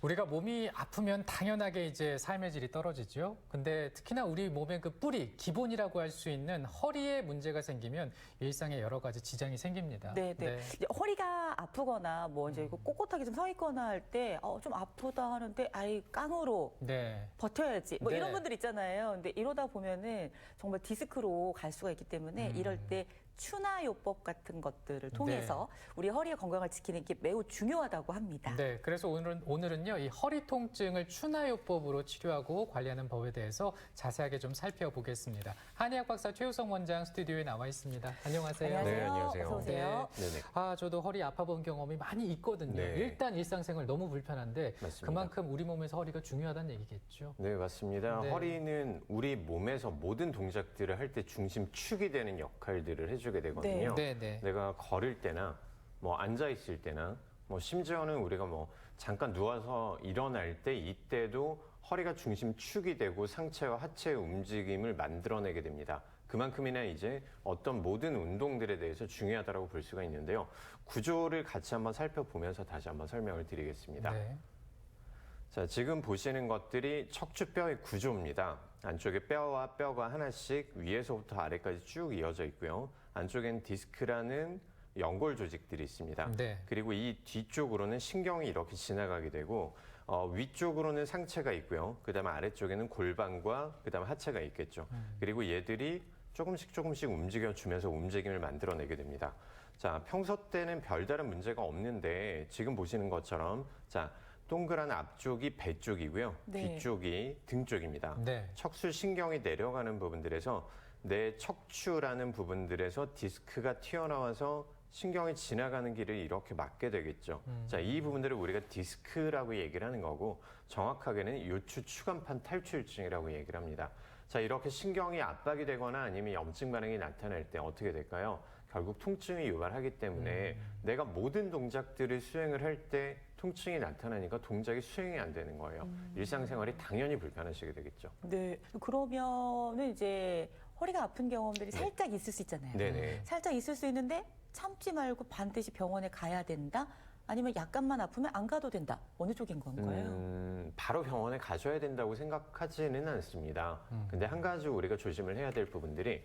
우리가 몸이 아프면 당연하게 이제 삶의 질이 떨어지죠. 근데 특히나 우리 몸의 그 뿌리, 기본이라고 할 수 있는 허리에 문제가 생기면 일상에 여러 가지 지장이 생깁니다. 네. 이제 허리가 아프거나 뭐 이제 꼿꼿하게 좀 서 있거나 할 때 좀 아프다 하는데 아이 깡으로 네. 버텨야지 뭐 네. 이런 분들 있잖아요. 근데 이러다 보면은 정말 디스크로 갈 수가 있기 때문에 이럴 때 추나요법 같은 것들을 통해서 우리 허리의 건강을 지키는 게 매우 중요하다고 합니다. 네, 그래서 오늘은요, 이 허리 통증을 추나요법으로 치료하고 관리하는 법에 대해서 자세하게 좀 살펴보겠습니다. 한의학 박사 최우성 원장 스튜디오에 나와 있습니다. 안녕하세요. 네, 안녕하세요. 어서 오세요. 네네. 저도 허리 아파본 경험이 많이 있거든요. 네. 일단 일상생활 너무 불편한데 맞습니다. 그만큼 우리 몸에서 허리가 중요하다는 얘기겠죠. 네, 맞습니다. 네. 허리는 우리 몸에서 모든 동작들을 할 때 중심축이 되는 역할들을 해주게 되거든요. 네. 내가 걸을 때나 뭐 앉아 있을 때나 뭐 심지어는 우리가 뭐 잠깐 누워서 일어날 때 이때도 허리가 중심축이 되고 상체와 하체의 움직임을 만들어내게 됩니다. 그만큼이나 이제 어떤 모든 운동들에 대해서 중요하다고 볼 수가 있는데요. 구조를 같이 한번 살펴보면서 다시 한번 설명을 드리겠습니다. 네. 자, 지금 보시는 것들이 척추뼈의 구조입니다. 안쪽에 뼈와 뼈가 하나씩 위에서부터 아래까지 쭉 이어져 있고요. 안쪽엔 디스크라는 연골 조직들이 있습니다. 네. 그리고 이 뒤쪽으로는 신경이 이렇게 지나가게 되고 위쪽으로는 상체가 있고요. 그다음에 아래쪽에는 골반과 그다음에 하체가 있겠죠. 그리고 얘들이 조금씩 움직여주면서 움직임을 만들어내게 됩니다. 자, 평소 때는 별다른 문제가 없는데 지금 보시는 것처럼 자, 동그란 앞쪽이 배 쪽이고요. 네. 뒤쪽이 등 쪽입니다. 네. 척수 신경이 내려가는 부분들에서 내 척추라는 부분들에서 디스크가 튀어나와서 신경이 지나가는 길을 이렇게 막게 되겠죠. 자, 이 부분들을 우리가 디스크라고 얘기를 하는 거고 정확하게는 요추 추간판 탈출증이라고 얘기를 합니다. 자, 이렇게 신경이 압박이 되거나 아니면 염증 반응이 나타날 때 어떻게 될까요? 결국 통증이 유발하기 때문에 내가 모든 동작들을 수행을 할 때 통증이 나타나니까 동작이 수행이 안 되는 거예요. 일상생활이 당연히 불편하시게 되겠죠. 네. 그러면은 이제 허리가 아픈 경험들이 살짝 있을 수 있잖아요. 네네. 살짝 있을 수 있는데 참지 말고 반드시 병원에 가야 된다? 아니면 약간만 아프면 안 가도 된다? 어느 쪽인 건가요? 바로 병원에 가셔야 된다고 생각하지는 않습니다. 근데 한 가지 우리가 조심을 해야 될 부분들이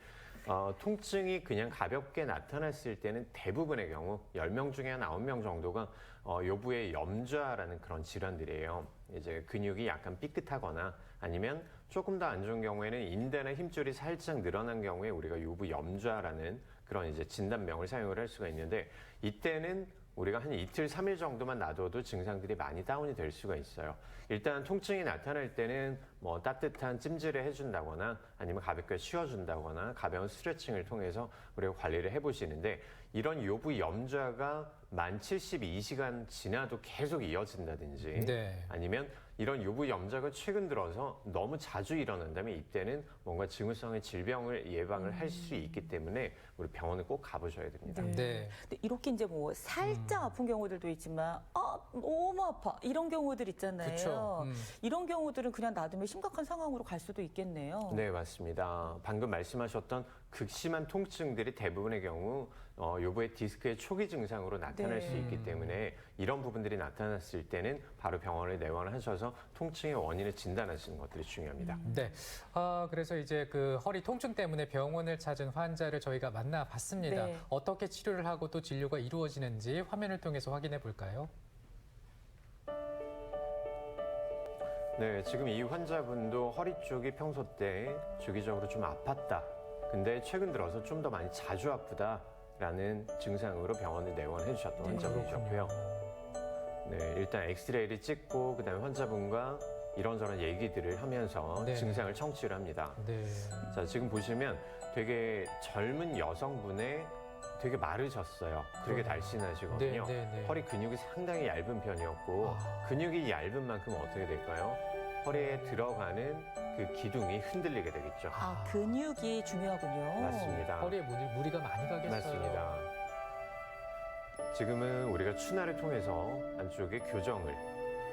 통증이 그냥 가볍게 나타났을 때는 대부분의 경우 10명 중에 한 9명 정도가 요부의 염좌라는 그런 질환들이에요. 이제 근육이 약간 삐끗하거나 아니면 조금 더 안 좋은 경우에는 인대나 힘줄이 살짝 늘어난 경우에 우리가 요부 염좌라는 그런 이제 진단명을 사용을 할 수가 있는데 이때는 우리가 한 이틀, 3일 정도만 놔둬도 증상들이 많이 다운이 될 수가 있어요. 일단 통증이 나타날 때는 뭐 따뜻한 찜질을 해준다거나 아니면 가볍게 쉬어준다거나 가벼운 스트레칭을 통해서 우리가 관리를 해보시는데 이런 요부 염좌가 만 72시간 지나도 계속 이어진다든지 네. 아니면 이런 요부 염좌가 최근 들어서 너무 자주 일어난다면 이때는 뭔가 증후성의 질병을 예방을 할 수 있기 때문에 우리 병원을 꼭 가보셔야 됩니다. 네. 근데 이렇게 이제 뭐 살짝 아픈 경우들도 있지만 너무 아파 이런 경우들 있잖아요. 그쵸. 이런 경우들은 그냥 놔두면 심각한 상황으로 갈 수도 있겠네요. 네, 맞습니다. 방금 말씀하셨던 극심한 통증들이 대부분의 경우 요부의 디스크의 초기 증상으로 나타날 네. 수 있기 때문에 이런 부분들이 나타났을 때는 바로 병원을 내원을 하셔서 통증의 원인을 진단하시는 것들이 중요합니다. 네. 그래서 이제 그 허리 통증 때문에 병원을 찾은 환자를 저희가 만나봤습니다. 네. 어떻게 치료를 하고 또 진료가 이루어지는지 화면을 통해서 확인해 볼까요? 네, 지금 이 환자분도 허리 쪽이 평소 때 주기적으로 좀 아팠다. 근데 최근 들어서 좀 더 많이 자주 아프다라는 증상으로 병원에 내원해 주셨던 환자분이셨고요. 네, 일단 엑스레이를 찍고 그다음에 환자분과 이런저런 얘기들을 하면서 네. 증상을 청취를 합니다. 네. 자, 지금 보시면 되게 젊은 여성분의 되게 마르셨어요. 되게 날씬하시거든요. 네. 허리 근육이 상당히 얇은 편이었고 근육이 얇은 만큼 어떻게 될까요? 허리에 들어가는 그 기둥이 흔들리게 되겠죠. 근육이 중요하군요. 맞습니다. 허리에 무리가 많이 가겠어요. 맞습니다. 지금은 우리가 추나를 통해서 안쪽에 교정을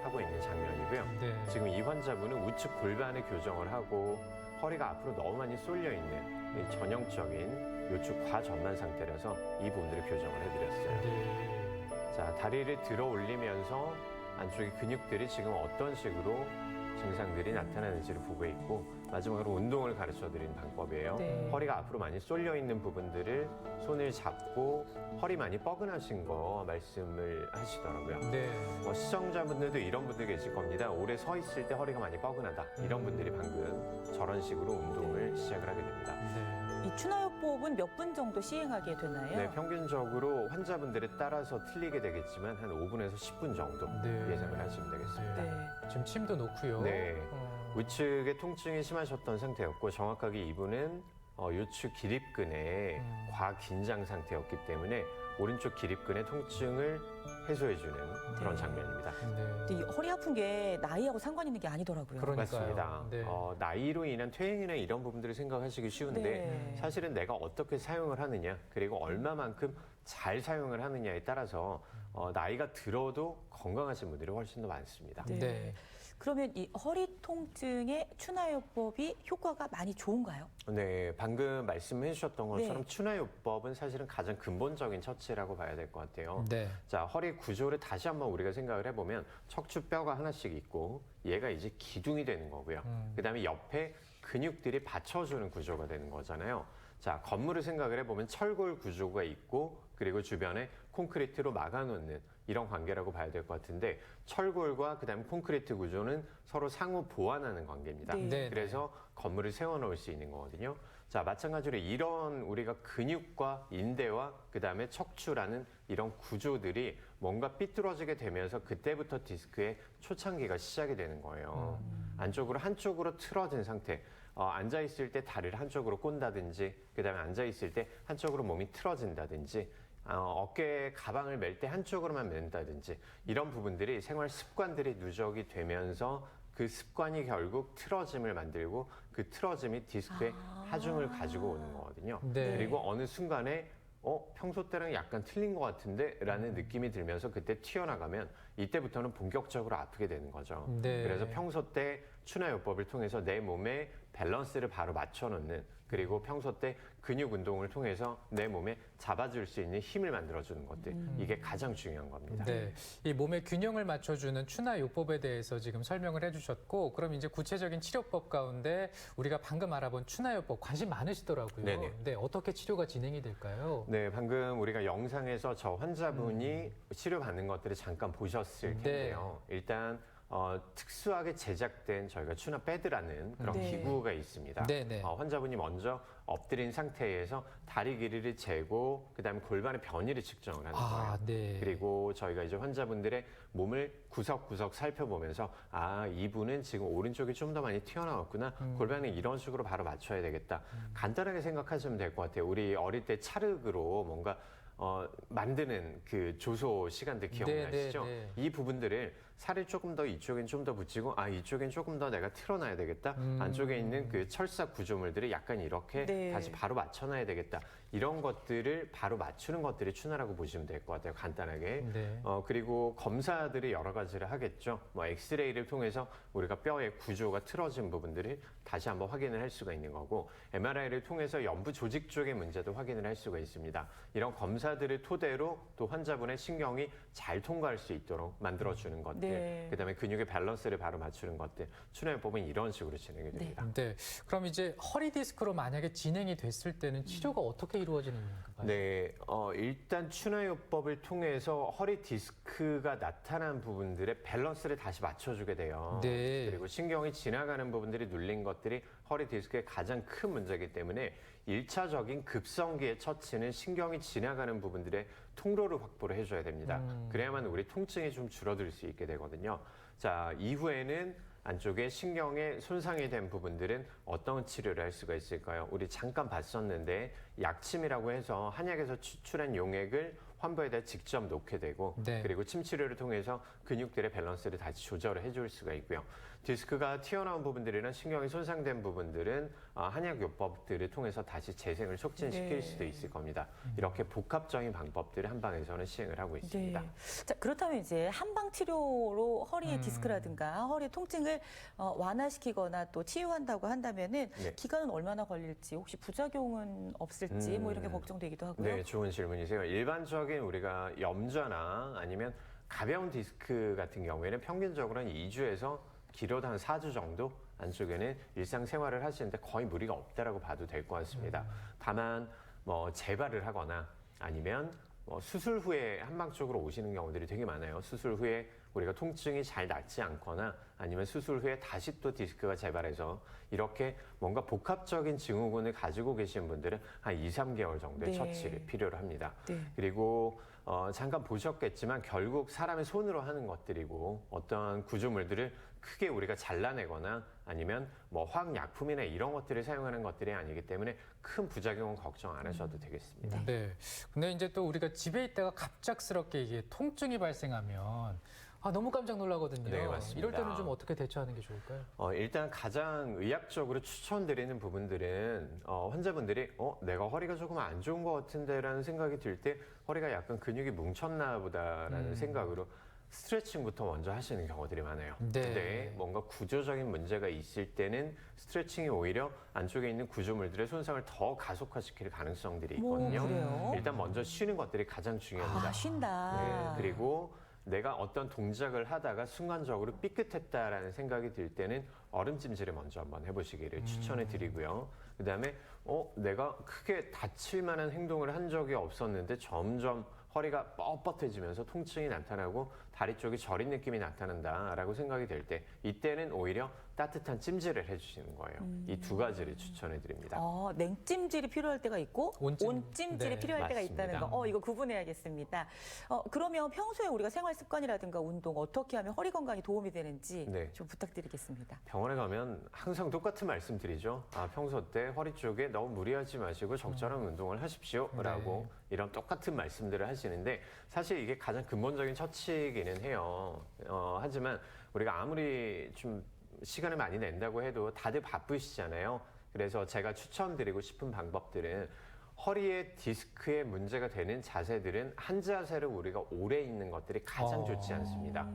하고 있는 장면이고요. 네. 지금 이 환자분은 우측 골반에 교정을 하고 허리가 앞으로 너무 많이 쏠려 있는 이 전형적인 요축 과전만 상태라서 이 부분들을 교정을 해드렸어요. 네. 자, 다리를 들어 올리면서 안쪽의 근육들이 지금 어떤 식으로 증상들이 나타나는지를 보고 있고 마지막으로 운동을 가르쳐드리는 방법이에요. 네. 허리가 앞으로 많이 쏠려 있는 부분들을 손을 잡고 허리 많이 뻐근하신 거 말씀을 하시더라고요. 네. 시청자분들도 이런 분들 계실 겁니다. 오래 서 있을 때 허리가 많이 뻐근하다. 이런 분들이 방금 저런 식으로 운동을 시작을 하게 됩니다. 네. 이 추나요법은 몇 분 정도 시행하게 되나요? 네, 평균적으로 환자분들에 따라서 틀리게 되겠지만 한 5분에서 10분 정도 네. 예상을 하시면 되겠습니다. 네. 지금 침도 놓고요. 네. 어. 우측의 통증이 심하셨던 상태였고 정확하게 이분은 요측 기립근의 과긴장 상태였기 때문에 오른쪽 기립근의 통증을 해소해주는 그런 네. 장면입니다. 네. 근데 이 허리 아픈 게 나이하고 상관 있는 게 아니더라고요. 그러니까요. 맞습니다. 네. 나이로 인한 퇴행이나 이런 부분들을 생각하시기 쉬운데 네. 사실은 내가 어떻게 사용을 하느냐 그리고 얼마만큼 잘 사용을 하느냐에 따라서 나이가 들어도 건강하신 분들이 훨씬 더 많습니다. 네. 네. 그러면 이 허리 통증에 추나요법이 효과가 많이 좋은가요? 네, 방금 말씀해 주셨던 것처럼 네. 추나요법은 사실은 가장 근본적인 처치라고 봐야 될 것 같아요. 네. 자, 허리 구조를 다시 한번 우리가 생각을 해보면 척추뼈가 하나씩 있고 얘가 이제 기둥이 되는 거고요. 그다음에 옆에 근육들이 받쳐주는 구조가 되는 거잖아요. 자, 건물을 생각을 해보면 철골 구조가 있고 그리고 주변에 콘크리트로 막아놓는 이런 관계라고 봐야 될 것 같은데 철골과 그다음에 콘크리트 구조는 서로 상호 보완하는 관계입니다. 네. 네. 그래서 건물을 세워놓을 수 있는 거거든요. 자, 마찬가지로 이런 우리가 근육과 인대와 그다음에 척추라는 이런 구조들이 뭔가 삐뚤어지게 되면서 그때부터 디스크의 초창기가 시작이 되는 거예요. 안쪽으로 한쪽으로 틀어진 상태. 앉아 있을 때 다리를 한쪽으로 꼰다든지 그다음에 앉아 있을 때 한쪽으로 몸이 틀어진다든지 어깨에 가방을 멜 때 한쪽으로만 맨다든지 이런 부분들이 생활 습관들이 누적이 되면서 그 습관이 결국 틀어짐을 만들고 그 틀어짐이 디스크의 하중을 가지고 오는 거거든요. 네. 그리고 어느 순간에 평소 때랑 약간 틀린 것 같은데 라는 느낌이 들면서 그때 튀어나가면 이때부터는 본격적으로 아프게 되는 거죠. 네. 그래서 평소 때 추나요법을 통해서 내 몸에 밸런스를 바로 맞춰놓는 그리고 평소 때 근육 운동을 통해서 내 몸에 잡아줄 수 있는 힘을 만들어주는 것들 이게 가장 중요한 겁니다. 네, 이 몸의 균형을 맞춰주는 추나요법에 대해서 지금 설명을 해주셨고, 그럼 이제 구체적인 치료법 가운데 우리가 방금 알아본 추나요법 관심 많으시더라고요. 네네. 네, 어떻게 치료가 진행이 될까요? 네, 방금 우리가 영상에서 저 환자분이 치료받는 것들을 잠깐 보셨을 텐데요. 일단 특수하게 제작된 저희가 추나 패드라는 그런 네. 기구가 있습니다. 네네. 환자분이 먼저 엎드린 상태에서 다리 길이를 재고 그다음에 골반의 변이를 측정을 하는 거예요. 네. 그리고 저희가 이제 환자분들의 몸을 구석구석 살펴보면서 이분은 지금 오른쪽이 좀 더 많이 튀어나왔구나. 골반을 이런 식으로 바로 맞춰야 되겠다. 간단하게 생각하시면 될 것 같아요. 우리 어릴 때 찰흙으로 뭔가 만드는 그 조소 시간들 기억나시죠? 네. 이 부분들을 살을 조금 더 이쪽엔 좀 더 붙이고 이쪽엔 조금 더 내가 틀어놔야 되겠다. 안쪽에 있는 그 철사 구조물들을 약간 이렇게 네. 다시 바로 맞춰놔야 되겠다. 이런 것들을 바로 맞추는 것들이 추나라고 보시면 될 것 같아요. 간단하게. 네. 그리고 검사들이 여러 가지를 하겠죠. 엑스레이를 통해서 우리가 뼈의 구조가 틀어진 부분들을 다시 한번 확인을 할 수가 있는 거고 MRI를 통해서 연부 조직 쪽의 문제도 확인을 할 수가 있습니다. 이런 검사들을 토대로 또 환자분의 신경이 잘 통과할 수 있도록 만들어주는 것들 네. 그다음에 근육의 밸런스를 바로 맞추는 것들 추나요법은 이런 식으로 진행이 됩니다. 네. 그럼 이제 허리 디스크로 만약에 진행이 됐을 때는 치료가 어떻게 이루어지는 건가요? 네, 일단 추나요법을 통해서 허리 디스크가 나타난 부분들의 밸런스를 다시 맞춰주게 돼요. 네. 그리고 신경이 지나가는 부분들이 눌린 것들이 허리 디스크의 가장 큰 문제이기 때문에 1차적인 급성기의 처치는 신경이 지나가는 부분들의 통로를 확보를 해줘야 됩니다. 그래야만 우리 통증이 좀 줄어들 수 있게 되거든요. 자, 이후에는 안쪽에 신경에 손상이 된 부분들은 어떤 치료를 할 수가 있을까요? 우리 잠깐 봤었는데 약침이라고 해서 한약에서 추출한 용액을 환부에다 직접 놓게 되고 네. 그리고 침 치료를 통해서 근육들의 밸런스를 다시 조절을 해줄 수가 있고요. 디스크가 튀어나온 부분들이나 신경이 손상된 부분들은 한약 요법들을 통해서 다시 재생을 촉진시킬 네. 수도 있을 겁니다. 이렇게 복합적인 방법들을 한방에서는 시행을 하고 있습니다. 자, 그렇다면 이제 한방 치료로 허리의 디스크라든가 허리의 통증을 완화시키거나 또 치유한다고 한다면은 네. 기간은 얼마나 걸릴지 혹시 부작용은 없을지 뭐 이런 게 걱정되기도 하고요. 네, 좋은 질문이세요. 일반적인 우리가 염좌나 아니면 가벼운 디스크 같은 경우에는 평균적으로 한 2주에서 길어도 한 4주 정도 안쪽에는 일상생활을 하시는데 거의 무리가 없다라고 봐도 될 것 같습니다. 다만 뭐 재발을 하거나 아니면 수술 후에 한방적으로 오시는 경우들이 되게 많아요. 수술 후에 우리가 통증이 잘 낫지 않거나 아니면 수술 후에 다시 또 디스크가 재발해서 이렇게 뭔가 복합적인 증후군을 가지고 계신 분들은 한 2, 3개월 정도의 네. 처치를 필요로 합니다. 네. 그리고 잠깐 보셨겠지만 결국 사람의 손으로 하는 것들이고 어떠한 구조물들을 크게 우리가 잘라내거나 아니면 뭐 화학약품이나 이런 것들을 사용하는 것들이 아니기 때문에 큰 부작용은 걱정 안 하셔도 되겠습니다. 네. 근데 이제 또 우리가 집에 있다가 갑작스럽게 이게 통증이 발생하면 너무 깜짝 놀라거든요. 네, 맞습니다. 이럴 때는 좀 어떻게 대처하는 게 좋을까요? 일단 가장 의학적으로 추천드리는 부분들은 환자분들이 내가 허리가 조금 안 좋은 것 같은데라는 생각이 들 때 허리가 약간 근육이 뭉쳤나 보다라는 생각으로 스트레칭부터 먼저 하시는 경우들이 많아요. 네. 근데 뭔가 구조적인 문제가 있을 때는 스트레칭이 오히려 안쪽에 있는 구조물들의 손상을 더 가속화시킬 가능성들이 있거든요. 그래요? 일단 먼저 쉬는 것들이 가장 중요합니다. 쉰다. 네, 그리고 내가 어떤 동작을 하다가 순간적으로 삐끗했다라는 생각이 들 때는 얼음찜질을 먼저 한번 해보시기를 추천해 드리고요. 그다음에 내가 크게 다칠 만한 행동을 한 적이 없었는데 점점 허리가 뻣뻣해지면서 통증이 나타나고 다리 쪽이 저린 느낌이 나타난다라고 생각이 될 때 이때는 오히려 따뜻한 찜질을 해주시는 거예요. 이 두 가지를 추천해 드립니다. 냉찜질이 필요할 때가 있고 온찜질이 네, 필요할 때가 맞습니다. 있다는 거. 이거 구분해야겠습니다. 그러면 평소에 우리가 생활 습관이라든가 운동 어떻게 하면 허리 건강에 도움이 되는지 네. 좀 부탁드리겠습니다. 병원에 가면 항상 똑같은 말씀 드리죠. 평소 때 허리 쪽에 너무 무리하지 마시고 적절한 운동을 하십시오라고 이런 똑같은 말씀들을 하시는데 사실 이게 가장 근본적인 처치이기는 해요. 하지만 우리가 아무리 좀 시간을 많이 낸다고 해도 다들 바쁘시잖아요. 그래서 제가 추천드리고 싶은 방법들은 허리에 디스크에 문제가 되는 자세들은 한 자세로 우리가 오래 있는 것들이 가장 좋지 않습니다.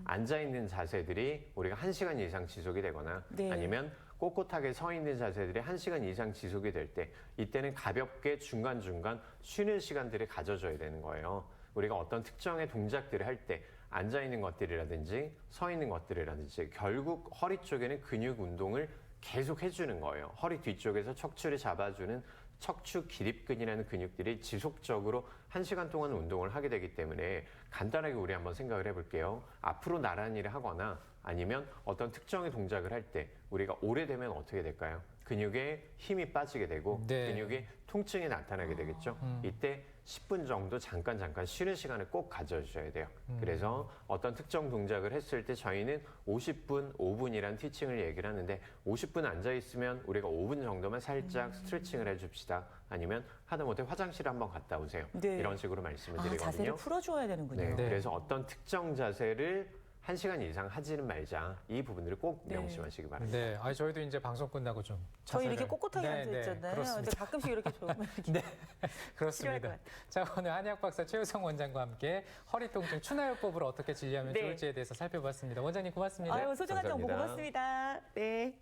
앉아 있는 자세들이 우리가 1시간 이상 지속이 되거나 네. 아니면 꼿꼿하게 서 있는 자세들이 1시간 이상 지속이 될 때 이때는 가볍게 중간중간 쉬는 시간들을 가져줘야 되는 거예요. 우리가 어떤 특정의 동작들을 할 때 앉아 있는 것들이라든지 서 있는 것들이라든지 결국 허리 쪽에는 근육 운동을 계속 해주는 거예요. 허리 뒤쪽에서 척추를 잡아주는 척추 기립근이라는 근육들이 지속적으로 1시간 동안 운동을 하게 되기 때문에 간단하게 우리 한번 생각을 해볼게요. 앞으로 나란히를 하거나 아니면 어떤 특정의 동작을 할 때 우리가 오래되면 어떻게 될까요? 근육에 힘이 빠지게 되고 네. 근육에 통증이 나타나게 되겠죠. 이때 10분 정도 잠깐 쉬는 시간을 꼭 가져주셔야 돼요. 그래서 어떤 특정 동작을 했을 때 저희는 50분, 5분이란 티칭을 얘기를 하는데 50분 앉아있으면 우리가 5분 정도만 살짝 스트레칭을 해줍시다. 아니면 하다못해 화장실 한번 갔다 오세요. 네. 이런 식으로 말씀을 자세를 드리거든요. 풀어줘야 되는군요. 네, 네. 그래서 어떤 특정 자세를 1시간 이상 하지는 말자. 이 부분들을 꼭 네. 명심하시기 바랍니다. 네. 저희도 이제 방송 끝나고 좀 저희 이렇게 자세를- 꼿꼿하게 네, 앉아 네, 있잖아요. 근데 그렇습니다. 가끔씩 이렇게 좀 이렇게 네, 필요할 그렇습니다. 것 자, 오늘 한의학 박사 최우성 원장과 함께 허리 통증 추나요법으로 어떻게 진료하면 네. 좋을지에 대해서 살펴봤습니다. 원장님 고맙습니다. 아유, 소중한 정보 감사합니다. 고맙습니다. 네.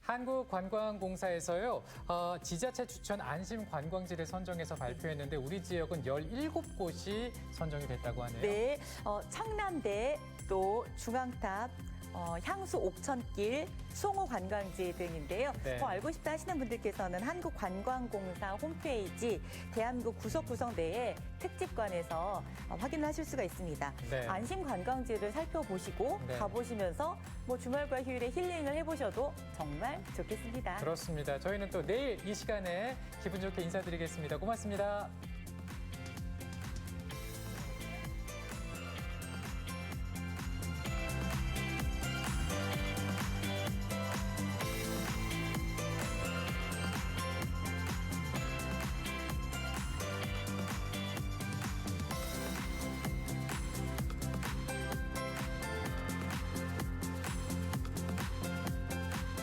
한국관광공사에서요, 지자체 추천 안심 관광지를 선정해서 발표했는데 우리 지역은 17곳이 선정이 됐다고 하네요. 네, 청남대, 또 중앙탑, 향수 옥천길, 송호 관광지 등인데요. 네. 더 알고 싶다 하시는 분들께서는 한국관광공사 홈페이지 대한민국 구석구석 내에 특집관에서 확인하실 수가 있습니다. 네. 안심 관광지를 살펴보시고 네. 가보시면서 뭐 주말과 휴일에 힐링을 해보셔도 정말 좋겠습니다. 그렇습니다. 저희는 또 내일 이 시간에 기분 좋게 인사드리겠습니다. 고맙습니다.